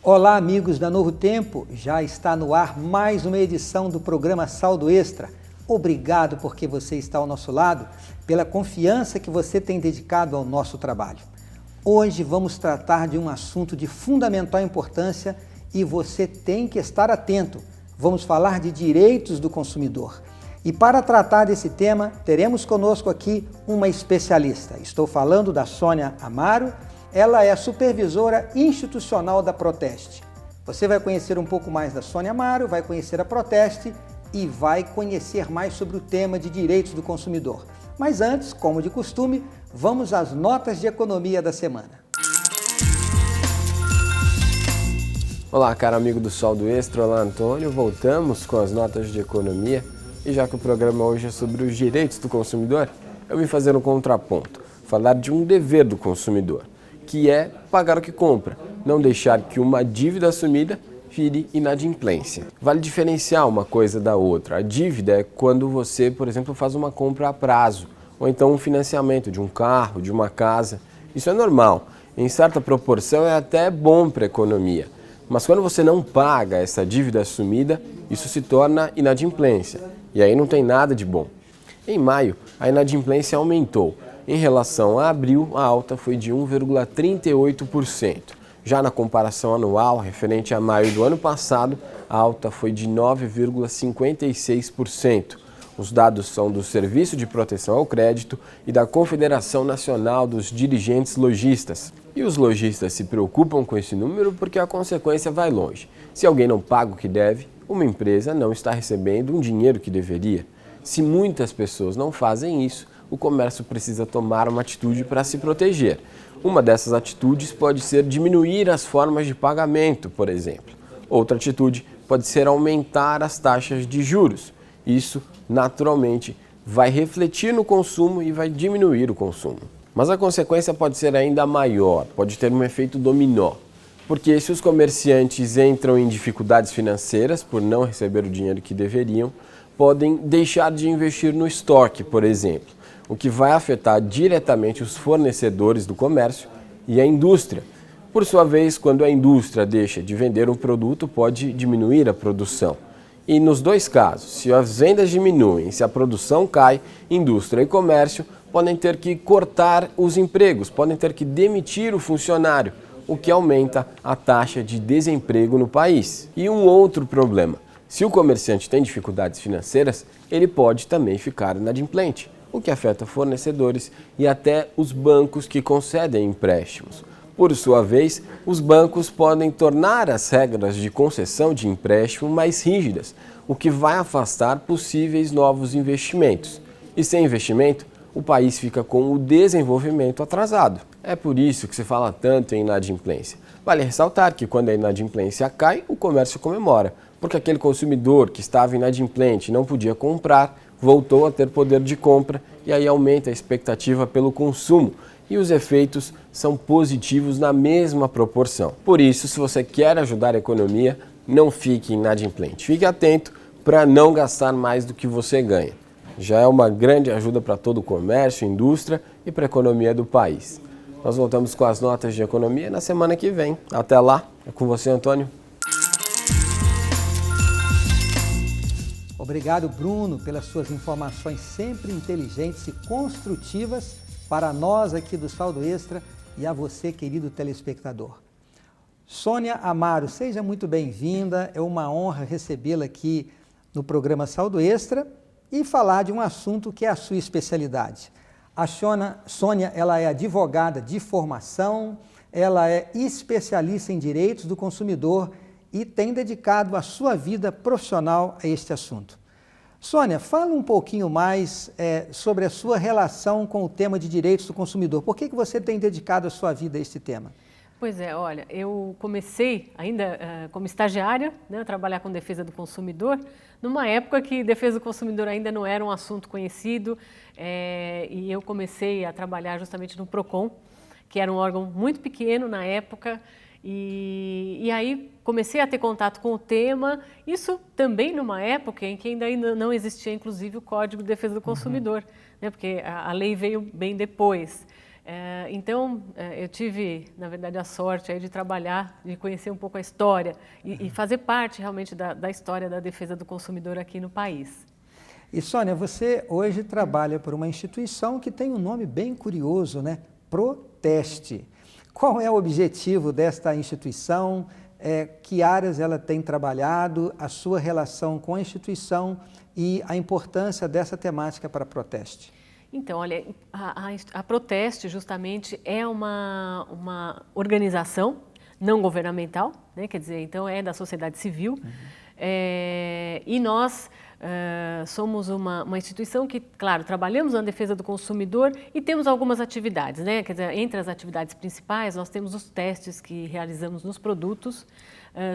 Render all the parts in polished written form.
Olá, amigos da Novo Tempo, já está no ar mais uma edição do programa Saldo Extra. Obrigado porque você está ao nosso lado, pela confiança que você tem dedicado ao nosso trabalho. Hoje vamos tratar de um assunto de fundamental importância e você tem que estar atento. Vamos falar de direitos do consumidor. E para tratar desse tema, teremos conosco aqui uma especialista. Estou falando da Sônia Amaro. Ela é a supervisora institucional da Proteste. Você vai conhecer um pouco mais da Sônia Amaro, vai conhecer a Proteste e vai conhecer mais sobre o tema de direitos do consumidor. Mas antes, como de costume, vamos às notas de economia da semana. Olá, caro amigo do Saldo Extra, olá Antônio, voltamos com as notas de economia e já que o programa hoje é sobre os direitos do consumidor, eu vim fazer um contraponto, falar de um dever do consumidor, que é pagar o que compra, não deixar que uma dívida assumida vire inadimplência. Vale diferenciar uma coisa da outra. A dívida é quando você, por exemplo, faz uma compra a prazo, ou então um financiamento de um carro, de uma casa. Isso é normal, em certa proporção é até bom para a economia. Mas quando você não paga essa dívida assumida, isso se torna inadimplência, e aí não tem nada de bom. Em maio, a inadimplência aumentou. Em relação a abril, a alta foi de 1,38%. Já na comparação anual, referente a maio do ano passado, a alta foi de 9,56%. Os dados são do Serviço de Proteção ao Crédito e da Confederação Nacional dos Dirigentes Lojistas. E os lojistas se preocupam com esse número porque a consequência vai longe. Se alguém não paga o que deve, uma empresa não está recebendo um dinheiro que deveria. Se muitas pessoas não fazem isso, o comércio precisa tomar uma atitude para se proteger. Uma dessas atitudes pode ser diminuir as formas de pagamento, por exemplo. Outra atitude pode ser aumentar as taxas de juros. Isso, naturalmente, vai refletir no consumo e vai diminuir o consumo. Mas a consequência pode ser ainda maior, pode ter um efeito dominó. Porque se os comerciantes entram em dificuldades financeiras por não receber o dinheiro que deveriam, podem deixar de investir no estoque, por exemplo, o que vai afetar diretamente os fornecedores do comércio e a indústria. Por sua vez, quando a indústria deixa de vender um produto, pode diminuir a produção. E nos dois casos, se as vendas diminuem, se a produção cai, indústria e comércio podem ter que cortar os empregos, podem ter que demitir o funcionário, o que aumenta a taxa de desemprego no país. E um outro problema, se o comerciante tem dificuldades financeiras, ele pode também ficar inadimplente, o que afeta fornecedores e até os bancos que concedem empréstimos. Por sua vez, os bancos podem tornar as regras de concessão de empréstimo mais rígidas, o que vai afastar possíveis novos investimentos. E sem investimento, o país fica com o desenvolvimento atrasado. É por isso que se fala tanto em inadimplência. Vale ressaltar que quando a inadimplência cai, o comércio comemora, porque aquele consumidor que estava inadimplente e não podia comprar, voltou a ter poder de compra e aí aumenta a expectativa pelo consumo e os efeitos são positivos na mesma proporção. Por isso, se você quer ajudar a economia, não fique inadimplente. Fique atento para não gastar mais do que você ganha. Já é uma grande ajuda para todo o comércio, indústria e para a economia do país. Nós voltamos com as notas de economia na semana que vem. Até lá, é com você, Antônio. Obrigado, Bruno, pelas suas informações sempre inteligentes e construtivas para nós aqui do Saldo Extra e a você, querido telespectador. Sônia Amaro, seja muito bem-vinda. É uma honra recebê-la aqui no programa Saldo Extra e falar de um assunto que é a sua especialidade. A Sônia, ela é advogada de formação, ela é especialista em direitos do consumidor e tem dedicado a sua vida profissional a este assunto. Sônia, fala um pouquinho mais sobre a sua relação com o tema de direitos do consumidor. Por que você tem dedicado a sua vida a este tema? Pois é, olha, eu comecei ainda como estagiária, né, a trabalhar com defesa do consumidor, numa época que defesa do consumidor ainda não era um assunto conhecido, e eu comecei a trabalhar justamente no PROCON, que era um órgão muito pequeno na época, e aí comecei a ter contato com o tema, isso também numa época em que ainda não existia, inclusive, o Código de Defesa do Consumidor, né, porque a lei veio bem depois. Então, eu tive, na verdade, a sorte aí de trabalhar, de conhecer um pouco a história e fazer parte realmente da história da defesa do consumidor aqui no país. E Sônia, você hoje trabalha por uma instituição que tem um nome bem curioso, né? Proteste. Qual é o objetivo desta instituição? Que áreas ela tem trabalhado, a sua relação com a instituição e a importância dessa temática para a Proteste? Então, olha, a Proteste justamente é uma organização não governamental, né? Quer dizer, então é da sociedade civil, e nós somos uma instituição que, claro, trabalhamos na defesa do consumidor e temos algumas atividades, né? Quer dizer, entre as atividades principais, nós temos os testes que realizamos nos produtos,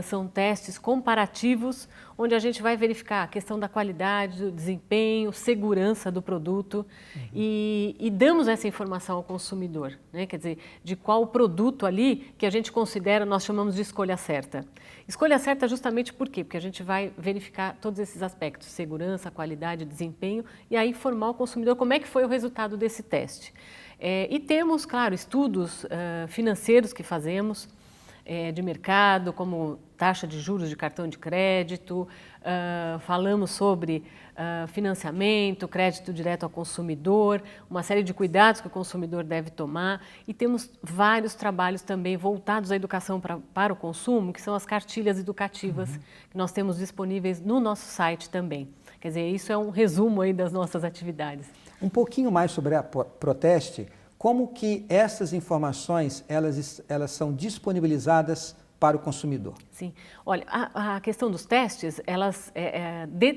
são testes comparativos, onde a gente vai verificar a questão da qualidade, do desempenho, segurança do produto e damos essa informação ao consumidor, né? Quer dizer, de qual produto ali que a gente considera, nós chamamos de escolha certa. Escolha certa justamente por quê? Porque a gente vai verificar todos esses aspectos, segurança, qualidade, desempenho, e aí informar o consumidor como é que foi o resultado desse teste. E temos, claro, estudos financeiros que fazemos, de mercado, como taxa de juros de cartão de crédito, falamos sobre financiamento, crédito direto ao consumidor, uma série de cuidados que o consumidor deve tomar e temos vários trabalhos também voltados à educação para o consumo, que são as cartilhas educativas que nós temos disponíveis no nosso site também. Quer dizer, isso é um resumo aí das nossas atividades. Um pouquinho mais sobre a Proteste. Como que essas informações elas são disponibilizadas para o consumidor? Sim. Olha, a questão dos testes, elas,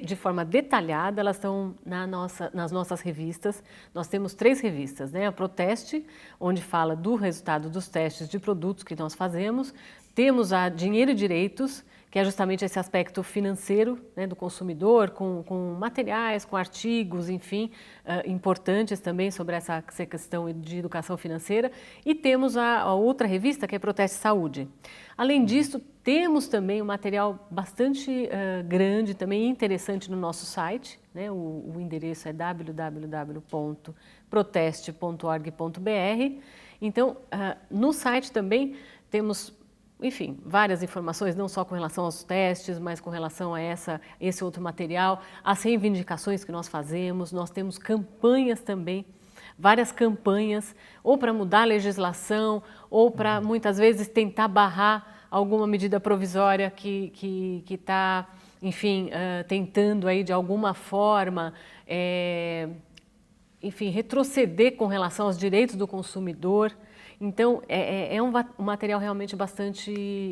de forma detalhada, elas estão nas nossas revistas. Nós temos 3 revistas, né? A Proteste, onde fala do resultado dos testes de produtos que nós fazemos. Temos a Dinheiro e Direitos, que é justamente esse aspecto financeiro, né, do consumidor, com materiais, com artigos, enfim, importantes também sobre essa questão de educação financeira. E temos a outra revista, que é Proteste Saúde. Além disso, temos também um material bastante grande, também interessante no nosso site, né? O endereço é www.proteste.org.br. Então, no site também temos, enfim, várias informações, não só com relação aos testes, mas com relação a esse outro material, as reivindicações que nós fazemos. Nós temos campanhas também, várias campanhas, ou para mudar a legislação, ou para, muitas vezes, tentar barrar alguma medida provisória que está, enfim, tentando aí, de alguma forma, enfim, retroceder com relação aos direitos do consumidor. Então, é um material realmente bastante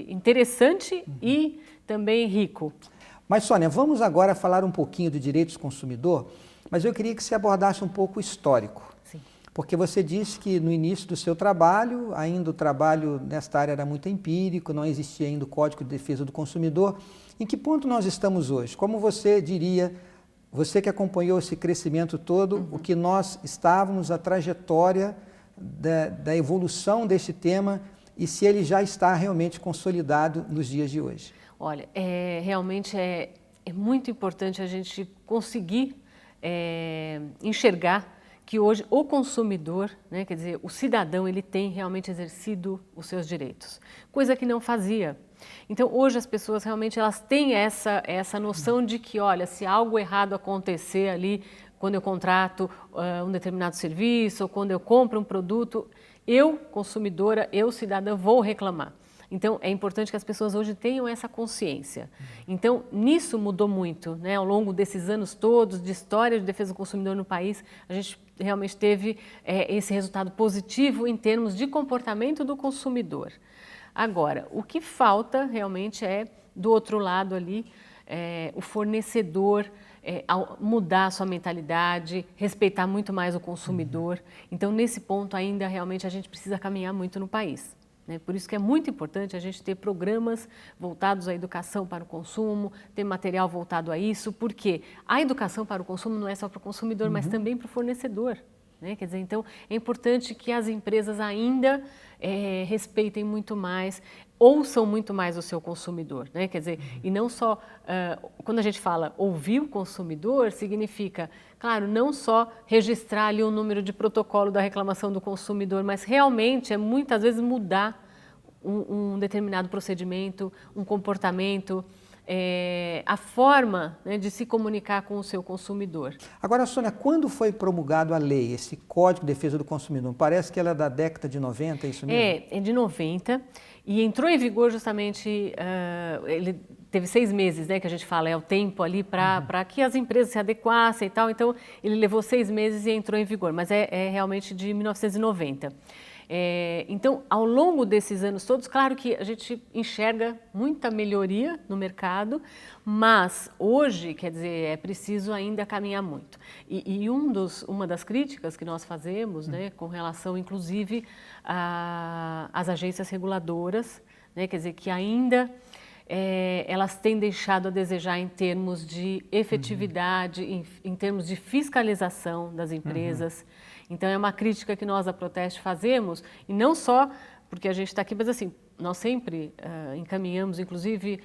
interessante e também rico. Mas, Sônia, vamos agora falar um pouquinho do direito do consumidor, mas eu queria que você abordasse um pouco o histórico. Sim. Porque você disse que no início do seu trabalho, ainda o trabalho nesta área era muito empírico, não existia ainda o Código de Defesa do Consumidor. Em que ponto nós estamos hoje? Como você diria, você que acompanhou esse crescimento todo, o que nós estávamos, a trajetória da evolução deste tema e se ele já está realmente consolidado nos dias de hoje? Olha, realmente é muito importante a gente conseguir enxergar que hoje o consumidor, né, quer dizer, o cidadão, ele tem realmente exercido os seus direitos, coisa que não fazia. Então, hoje as pessoas realmente elas têm essa noção de que, olha, se algo errado acontecer ali, quando eu contrato um determinado serviço ou quando eu compro um produto, eu, consumidora, eu, cidadã, vou reclamar. Então, é importante que as pessoas hoje tenham essa consciência. Então, nisso mudou muito, né? Ao longo desses anos todos de história de defesa do consumidor no país, a gente realmente teve esse resultado positivo em termos de comportamento do consumidor. Agora, o que falta realmente é, do outro lado ali, o fornecedor mudar a sua mentalidade, respeitar muito mais o consumidor. Então, nesse ponto ainda, realmente, a gente precisa caminhar muito no país. Por isso que é muito importante a gente ter programas voltados à educação para o consumo, ter material voltado a isso, porque a educação para o consumo não é só para o consumidor, mas também para o fornecedor. né? Quer dizer, então é importante que as empresas ainda respeitem muito mais, ouçam muito mais o seu consumidor, né? Quer dizer, e não só, quando a gente fala ouvir o consumidor, significa, claro, não só registrar ali o número de protocolo da reclamação do consumidor, mas realmente muitas vezes mudar um determinado procedimento, um comportamento, a forma, né, de se comunicar com o seu consumidor. Agora, Sônia, quando foi promulgado a lei, esse Código de Defesa do Consumidor? Parece que ela é da década de 90, é isso mesmo? É de 90 e entrou em vigor justamente, ele teve 6 meses, né, que a gente fala, é o tempo ali para que as empresas se adequassem e tal, então ele levou 6 meses e entrou em vigor, mas é realmente de 1990. Então, ao longo desses anos todos, claro que a gente enxerga muita melhoria no mercado, mas hoje, quer dizer, é preciso ainda caminhar muito. E uma das críticas que nós fazemos, né, com relação, inclusive, às agências reguladoras, né, quer dizer, que ainda elas têm deixado a desejar em termos de efetividade, em termos de fiscalização das empresas. Então, é uma crítica que nós, da Proteste, fazemos, e não só porque a gente está aqui, mas assim, nós sempre encaminhamos, inclusive,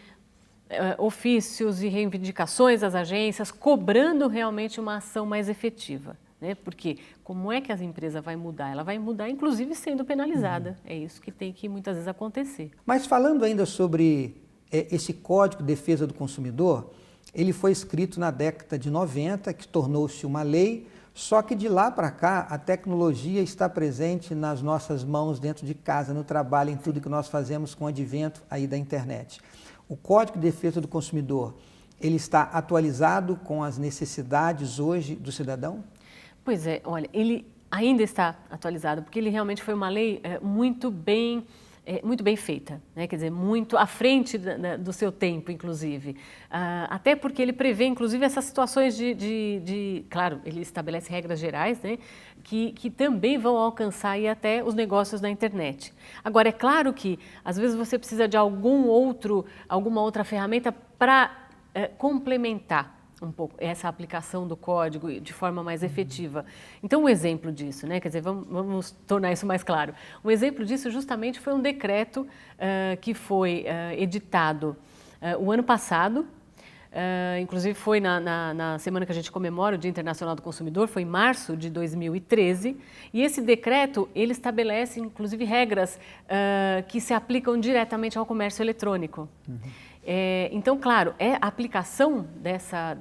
ofícios e reivindicações às agências, cobrando realmente uma ação mais efetiva, né? Porque como é que a empresa vai mudar? Ela vai mudar, inclusive, sendo penalizada. É isso que tem que, muitas vezes, acontecer. Mas falando ainda sobre esse Código de Defesa do Consumidor, ele foi escrito na década de 90, que tornou-se uma lei. Só que de lá para cá, a tecnologia está presente nas nossas mãos, dentro de casa, no trabalho, em tudo que nós fazemos com o advento aí da internet. O Código de Defesa do Consumidor, ele está atualizado com as necessidades hoje do cidadão? Pois é, olha, ele ainda está atualizado, porque ele realmente foi uma lei muito bem feita, né? Quer dizer, muito à frente do seu tempo, inclusive. Até porque ele prevê, inclusive, essas situações claro, ele estabelece regras gerais, né? Que também vão alcançar aí até os negócios na internet. Agora, é claro que, às vezes, você precisa de alguma outra ferramenta para complementar um pouco essa aplicação do código de forma mais efetiva. Então, um exemplo disso, né? Quer dizer, vamos tornar isso mais claro. Um exemplo disso justamente foi um decreto que foi editado o ano passado, inclusive foi na semana que a gente comemora o Dia Internacional do Consumidor, foi em março de 2013, e esse decreto, ele estabelece, inclusive, regras que se aplicam diretamente ao comércio eletrônico. Então, claro, a aplicação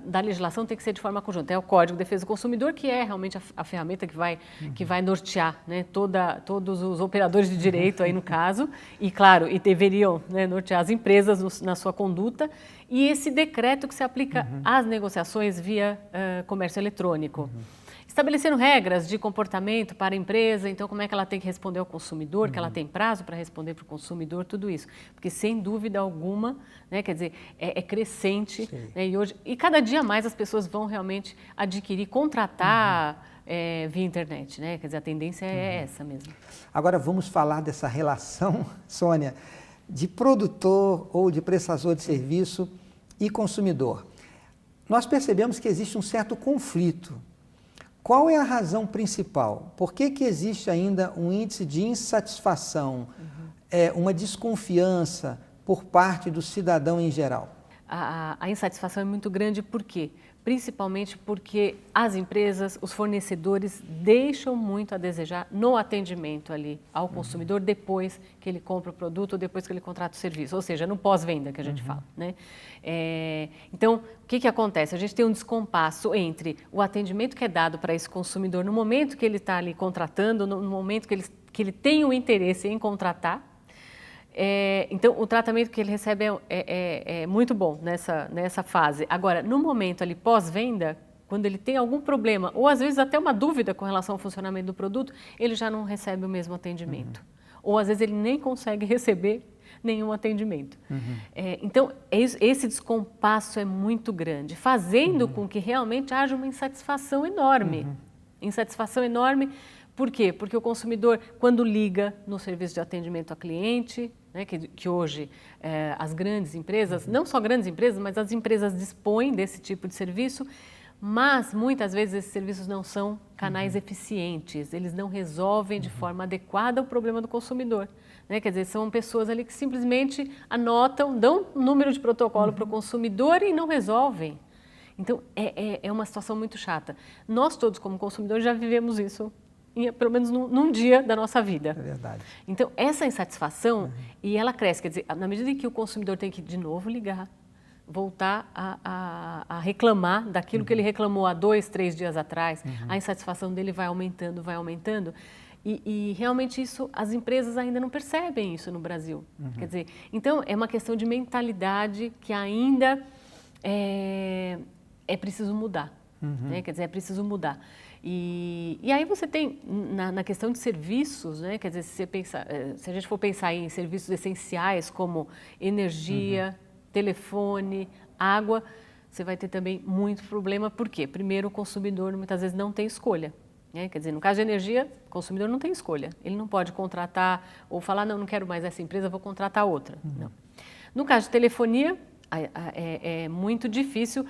da legislação tem que ser de forma conjunta. É o Código de Defesa do Consumidor, que é realmente a ferramenta que vai nortear, né, todos os operadores de direito, aí no caso, e claro, e deveriam, né, nortear as empresas na sua conduta, e esse decreto que se aplica às negociações via comércio eletrônico. Estabelecendo regras de comportamento para a empresa, então como é que ela tem que responder ao consumidor, que ela tem prazo para responder para o consumidor, tudo isso. Porque sem dúvida alguma, né, quer dizer, é crescente, né, e cada dia mais as pessoas vão realmente adquirir, contratar via internet, né? Quer dizer, a tendência é essa mesmo. Agora vamos falar dessa relação, Sônia, de produtor ou de prestador de serviço e consumidor. Nós percebemos que existe um certo conflito. Qual é a razão principal? Por que existe ainda um índice de insatisfação, uma desconfiança por parte do cidadão em geral? A insatisfação é muito grande, por quê? Principalmente porque as empresas, os fornecedores deixam muito a desejar no atendimento ali ao consumidor depois que ele compra o produto ou depois que ele contrata o serviço, ou seja, no pós-venda que a gente fala, né? Então, o que acontece? A gente tem um descompasso entre o atendimento que é dado para esse consumidor no momento que ele está ali contratando, no momento que ele tem o interesse em contratar. Então, o tratamento que ele recebe é muito bom nessa fase. Agora, no momento ali pós-venda, quando ele tem algum problema, ou às vezes até uma dúvida com relação ao funcionamento do produto, ele já não recebe o mesmo atendimento. Ou às vezes ele nem consegue receber nenhum atendimento. Então, esse descompasso é muito grande, fazendo com que realmente haja uma insatisfação enorme. Insatisfação enorme, por quê? Porque o consumidor, quando liga no serviço de atendimento ao cliente, né, que hoje as grandes empresas, não só grandes empresas, mas as empresas dispõem desse tipo de serviço, Mas, muitas vezes, esses serviços não são canais eficientes, eles não resolvem de forma adequada o problema do consumidor. Né? Quer dizer, são pessoas ali que simplesmente anotam, dão um número de protocolo para o consumidor e não resolvem. Então, é uma situação muito chata. Nós todos, como consumidores, já vivemos isso, pelo menos num dia da nossa vida. É verdade. Então, essa insatisfação, e ela cresce, quer dizer, na medida em que o consumidor tem que, de novo, ligar, voltar a reclamar daquilo que ele reclamou há 2, 3 dias atrás, a insatisfação dele vai aumentando, vai aumentando. E realmente isso, as empresas ainda não percebem isso no Brasil. Quer dizer, então é uma questão de mentalidade que ainda é preciso mudar. Né? Quer dizer, é preciso mudar. E aí você tem, na questão de serviços, né? Quer dizer, se a gente for pensar em serviços essenciais como energia, telefone, água, você vai ter também muito problema. Por quê? Primeiro, o consumidor muitas vezes não tem escolha. Né? Quer dizer, no caso de energia, o consumidor não tem escolha. Ele não pode contratar ou falar, não quero mais essa empresa, vou contratar outra. Não. No caso de telefonia, é muito difícil.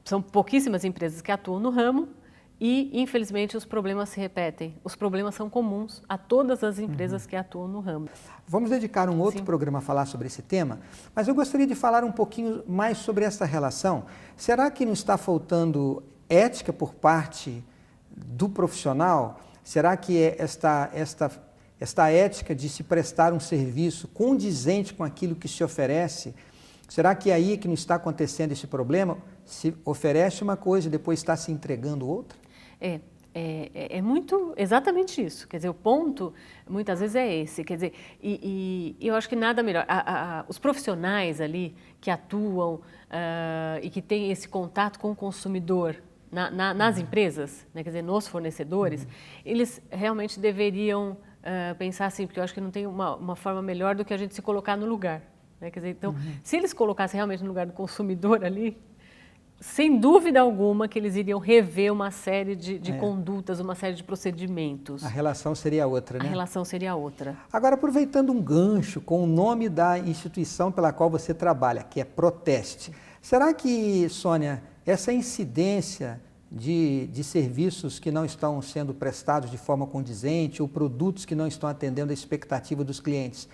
São pouquíssimas empresas que atuam no ramo e, infelizmente, os problemas se repetem. Os problemas são comuns a todas as empresas que atuam no ramo. Vamos dedicar um outro programa a falar sobre esse tema, mas eu gostaria de falar um pouquinho mais sobre essa relação. Será que não está faltando ética por parte do profissional? Será que esta ética de se prestar um serviço condizente com aquilo que se oferece, será que é aí que não está acontecendo esse problema? Se oferece uma coisa e depois está se entregando outra? É muito exatamente isso. Quer dizer, o ponto muitas vezes é esse. Quer dizer, e eu acho que nada melhor. Os profissionais ali que atuam e que têm esse contato com o consumidor nas empresas, né, quer dizer, nos fornecedores, eles realmente deveriam pensar assim, porque eu acho que não tem uma forma melhor do que a gente se colocar no lugar. Né? Quer dizer, então, se eles colocassem realmente no lugar do consumidor ali, sem dúvida alguma que eles iriam rever uma série de condutas, uma série de procedimentos. A relação seria outra, né? A relação seria outra. Agora, aproveitando um gancho com o nome da instituição pela qual você trabalha, que é Proteste, será que, Sônia, essa incidência de serviços que não estão sendo prestados de forma condizente ou produtos que não estão atendendo a expectativa dos clientes,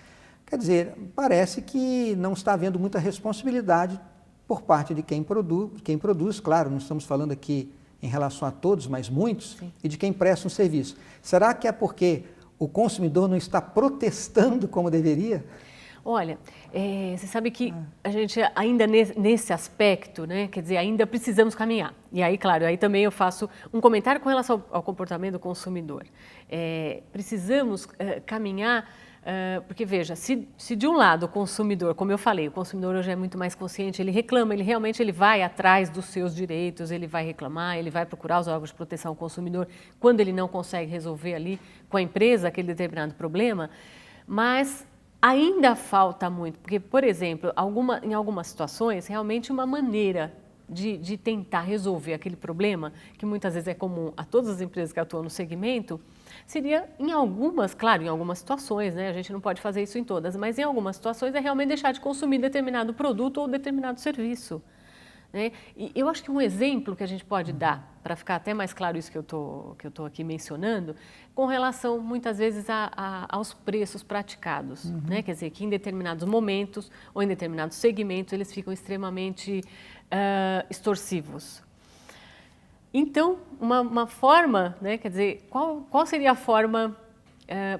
quer dizer, parece que não está havendo muita responsabilidade por parte de quem produz, claro, não estamos falando aqui em relação a todos, mas muitos, Sim. E de quem presta um serviço. Será que é porque o consumidor não está protestando como deveria? Olha, você sabe que a gente ainda nesse aspecto, né, quer dizer, ainda precisamos caminhar. E aí, claro, aí também eu faço um comentário com relação ao comportamento do consumidor. Precisamos caminhar, porque veja, se de um lado o consumidor, como eu falei, o consumidor hoje é muito mais consciente, ele reclama, ele realmente vai atrás dos seus direitos, ele vai reclamar, ele vai procurar os órgãos de proteção ao consumidor quando ele não consegue resolver ali com a empresa aquele determinado problema, mas ainda falta muito, porque, por exemplo, em algumas situações, realmente uma maneira de tentar resolver aquele problema, que muitas vezes é comum a todas as empresas que atuam no segmento, seria em algumas situações, né? A gente não pode fazer isso em todas, mas em algumas situações é realmente deixar de consumir determinado produto ou determinado serviço. Né? E eu acho que um exemplo que a gente pode dar, para ficar até mais claro isso que eu tô aqui mencionando, com relação muitas vezes aos preços praticados. Né? Quer dizer, que em determinados momentos ou em determinados segmentos eles ficam extremamente extorsivos. Então, uma forma, né? Quer dizer, qual seria a forma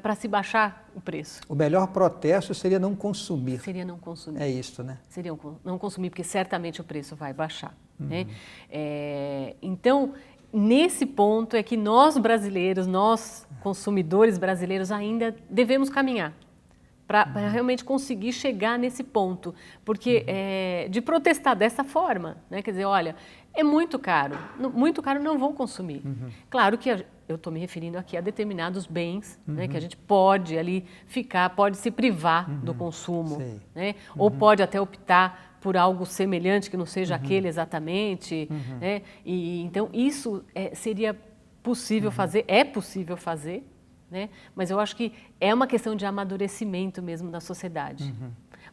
para se baixar o preço? O melhor protesto seria não consumir. Seria não consumir. É isso, né? Seria não consumir, porque certamente o preço vai baixar. Né? Então, nesse ponto é que nós brasileiros, nós consumidores brasileiros ainda devemos caminhar para realmente conseguir chegar nesse ponto, porque de protestar dessa forma, né? Quer dizer, olha, é muito caro não vou consumir. Claro que eu estou me referindo aqui a determinados bens, né, que a gente pode ali pode se privar do consumo, né? Ou pode até optar por algo semelhante que não seja aquele exatamente, né? E então isso seria possível fazer, é possível fazer, né? Mas eu acho que é uma questão de amadurecimento mesmo da sociedade.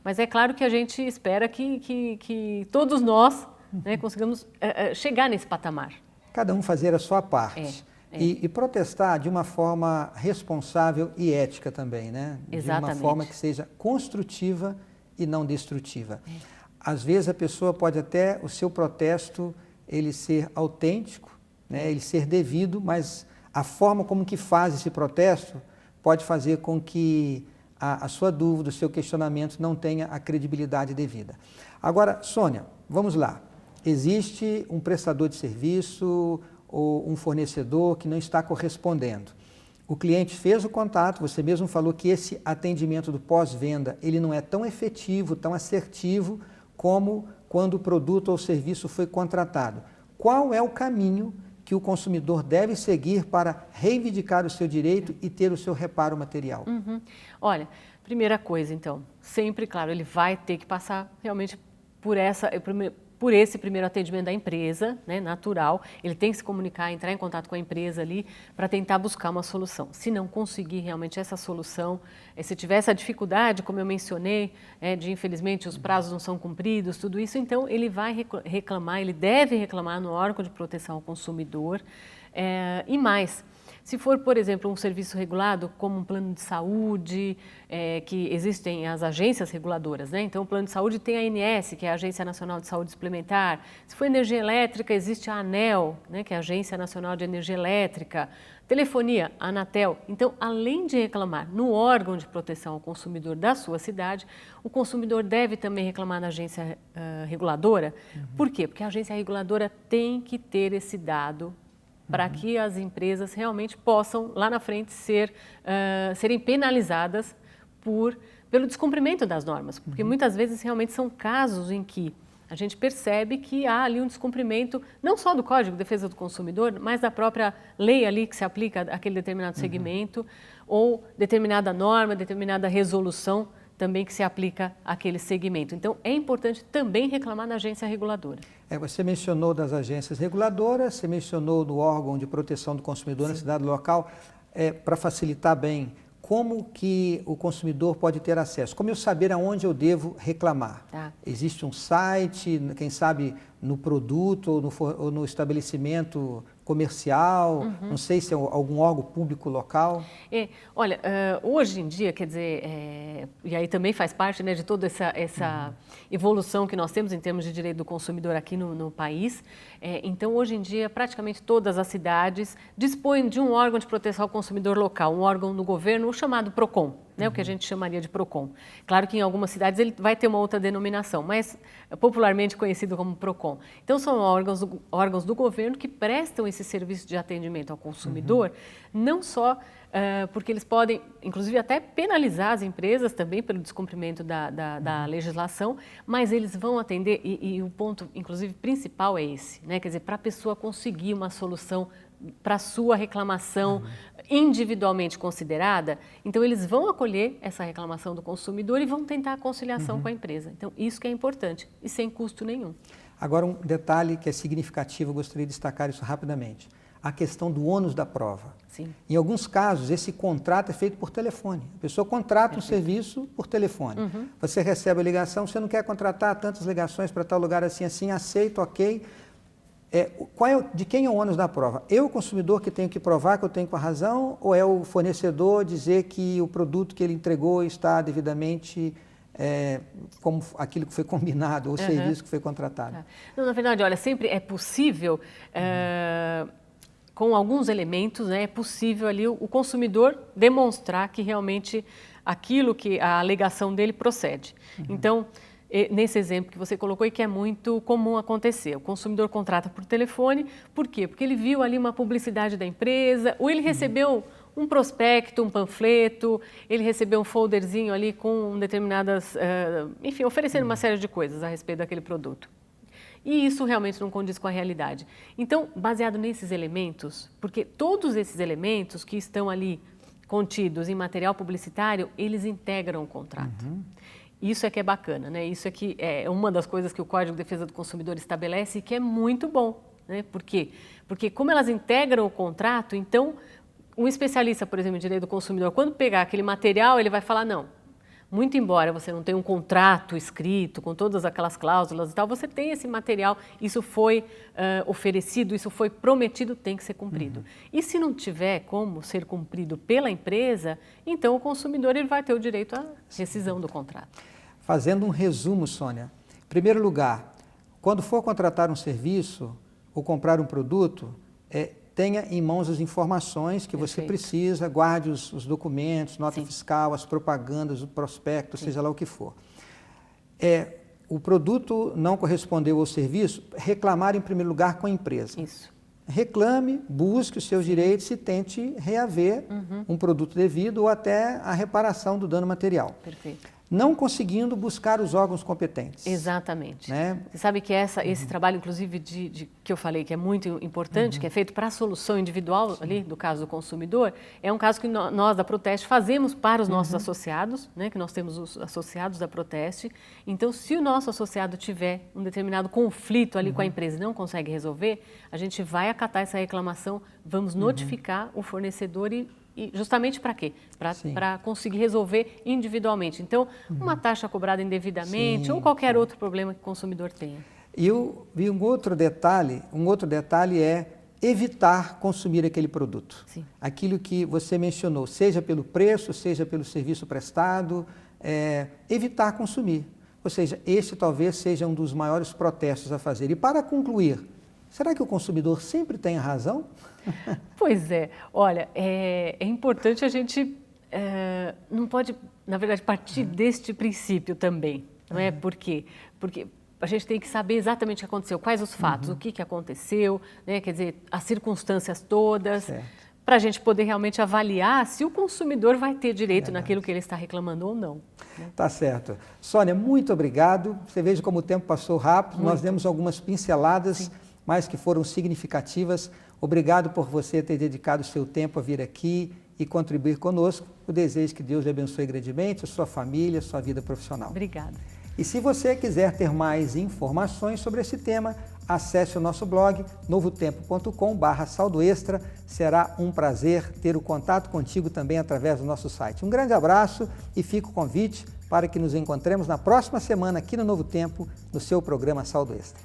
Mas é claro que a gente espera que todos nós né, consigamos chegar nesse patamar. Cada um fazer a sua parte. E protestar de uma forma responsável e ética também, né? Exatamente. De uma forma que seja construtiva e não destrutiva. Às vezes a pessoa pode até, o seu protesto, ele ser autêntico, né? Ele ser devido, mas a forma como que faz esse protesto pode fazer com que a sua dúvida, o seu questionamento não tenha a credibilidade devida. Agora, Sônia, vamos lá. Existe um prestador de serviço ou um fornecedor que não está correspondendo. O cliente fez o contato, você mesmo falou que esse atendimento do pós-venda, ele não é tão efetivo, tão assertivo como quando o produto ou serviço foi contratado. Qual é o caminho que o consumidor deve seguir para reivindicar o seu direito e ter o seu reparo material? Olha, primeira coisa então, sempre, claro, ele vai ter que passar realmente por esse primeiro atendimento da empresa, né, natural, ele tem que se comunicar, entrar em contato com a empresa ali para tentar buscar uma solução. Se não conseguir realmente essa solução, se tiver essa dificuldade, como eu mencionei, de infelizmente os prazos não são cumpridos, tudo isso, então ele vai reclamar, ele deve reclamar no órgão de proteção ao consumidor e mais. Se for, por exemplo, um serviço regulado, como um plano de saúde, que existem as agências reguladoras, né? Então, o plano de saúde tem a ANS, que é a Agência Nacional de Saúde Suplementar. Se for energia elétrica, existe a ANEEL, né? Que é a Agência Nacional de Energia Elétrica. Telefonia, a Anatel. Então, além de reclamar no órgão de proteção ao consumidor da sua cidade, o consumidor deve também reclamar na agência reguladora. Por quê? Porque a agência reguladora tem que ter esse dado para que as empresas realmente possam, lá na frente, serem penalizadas pelo descumprimento das normas. Porque muitas vezes realmente são casos em que a gente percebe que há ali um descumprimento, não só do Código de Defesa do Consumidor, mas da própria lei ali que se aplica àquele determinado segmento, ou determinada norma, determinada resolução também que se aplica àquele segmento. Então, é importante também reclamar na agência reguladora. Você mencionou das agências reguladoras, você mencionou do órgão de proteção do consumidor na cidade local. Para facilitar bem, como que o consumidor pode ter acesso? Como eu saber aonde eu devo reclamar? Existe um site, quem sabe no produto ou no estabelecimento comercial, não sei se é algum órgão público local? Olha, hoje em dia, quer dizer, e aí também faz parte, né, de toda essa evolução que nós temos em termos de direito do consumidor aqui no país. Então, hoje em dia, praticamente todas as cidades dispõem de um órgão de proteção ao consumidor local, um órgão do governo, o chamado PROCON, né, o que a gente chamaria de PROCON. Claro que em algumas cidades ele vai ter uma outra denominação, mas popularmente conhecido como PROCON. Então, são órgãos do governo que prestam esse serviço de atendimento ao consumidor, não só porque eles podem, inclusive, até penalizar as empresas também pelo descumprimento da legislação, mas eles vão atender, e o ponto, inclusive, principal é esse, né? Quer dizer, para a pessoa conseguir uma solução para a sua reclamação individualmente considerada, então eles vão acolher essa reclamação do consumidor e vão tentar a conciliação com a empresa. Então, isso que é importante e sem custo nenhum. Agora, um detalhe que é significativo, eu gostaria de destacar isso rapidamente. A questão do ônus da prova. Sim. Em alguns casos, esse contrato é feito por telefone. A pessoa contrata um serviço por telefone. Você recebe a ligação, você não quer contratar tantas ligações para tal lugar assim, aceito, ok. De quem é o ônus da prova? Eu, consumidor, que tenho que provar que eu tenho com a razão, ou é o fornecedor dizer que o produto que ele entregou está devidamente como aquilo que foi combinado, ou o serviço que foi contratado? Não, na verdade, olha, sempre é possível, com alguns elementos, né, é possível ali o consumidor demonstrar que realmente aquilo que a alegação dele procede. Então, nesse exemplo que você colocou e que é muito comum acontecer, o consumidor contrata por telefone, por quê? Porque ele viu ali uma publicidade da empresa, ou ele recebeu um prospecto, um panfleto, ele recebeu um folderzinho ali com determinadas, enfim, oferecendo uma série de coisas a respeito daquele produto. E isso realmente não condiz com a realidade. Então, baseado nesses elementos, porque todos esses elementos que estão ali contidos em material publicitário, eles integram o contrato. Isso é que é bacana, né? Isso é que é uma das coisas que o Código de Defesa do Consumidor estabelece e que é muito bom, né? Por quê? Porque como elas integram o contrato, então um especialista, por exemplo, em direito do consumidor, quando pegar aquele material, ele vai falar, não, muito embora você não tenha um contrato escrito com todas aquelas cláusulas e tal, você tem esse material, isso foi oferecido, isso foi prometido, tem que ser cumprido. E se não tiver como ser cumprido pela empresa, então o consumidor ele vai ter o direito à rescisão do contrato. Fazendo um resumo, Sônia, em primeiro lugar, quando for contratar um serviço ou comprar um produto, tenha em mãos as informações que você precisa, guarde os documentos, nota fiscal, as propagandas, o prospecto, seja lá o que for. O produto não correspondeu ao serviço, reclamar em primeiro lugar com a empresa. Isso. Reclame, busque os seus direitos e tente reaver um produto devido ou até a reparação do dano material. Perfeito. Não conseguindo buscar os órgãos competentes. Exatamente. Né? Você sabe que esse trabalho, inclusive, que eu falei que é muito importante, que é feito para a solução individual ali, do caso do consumidor, é um caso que nós da Proteste fazemos para os nossos associados, né, que nós temos os associados da Proteste. Então, se o nosso associado tiver um determinado conflito ali com a empresa e não consegue resolver, a gente vai acatar essa reclamação, vamos notificar o fornecedor e justamente para quê? Para conseguir resolver individualmente. Então, uma taxa cobrada indevidamente ou qualquer outro problema que o consumidor tenha. E eu vi um outro detalhe é evitar consumir aquele produto. Sim. Aquilo que você mencionou, seja pelo preço, seja pelo serviço prestado, evitar consumir. Ou seja, esse talvez seja um dos maiores protestos a fazer. E para concluir, será que o consumidor sempre tem a razão? Pois é. Olha, é importante a gente não pode, na verdade, partir deste princípio também. Não é? Por quê? Porque a gente tem que saber exatamente o que aconteceu, quais os fatos, o que aconteceu, né? Quer dizer, as circunstâncias todas, para a gente poder realmente avaliar se o consumidor vai ter direito naquilo que ele está reclamando ou não. Né? Tá certo. Sônia, muito obrigado. Você veja como o tempo passou rápido. Nós demos algumas pinceladas, mas que foram significativas. Obrigado por você ter dedicado o seu tempo a vir aqui e contribuir conosco. Eu desejo que Deus lhe abençoe grandemente, a sua família, a sua vida profissional. Obrigada. E se você quiser ter mais informações sobre esse tema, acesse o nosso blog novotempo.com/saldoextra. Será um prazer ter o contato contigo também através do nosso site. Um grande abraço e fica o convite para que nos encontremos na próxima semana aqui no Novo Tempo, no seu programa Saldo Extra.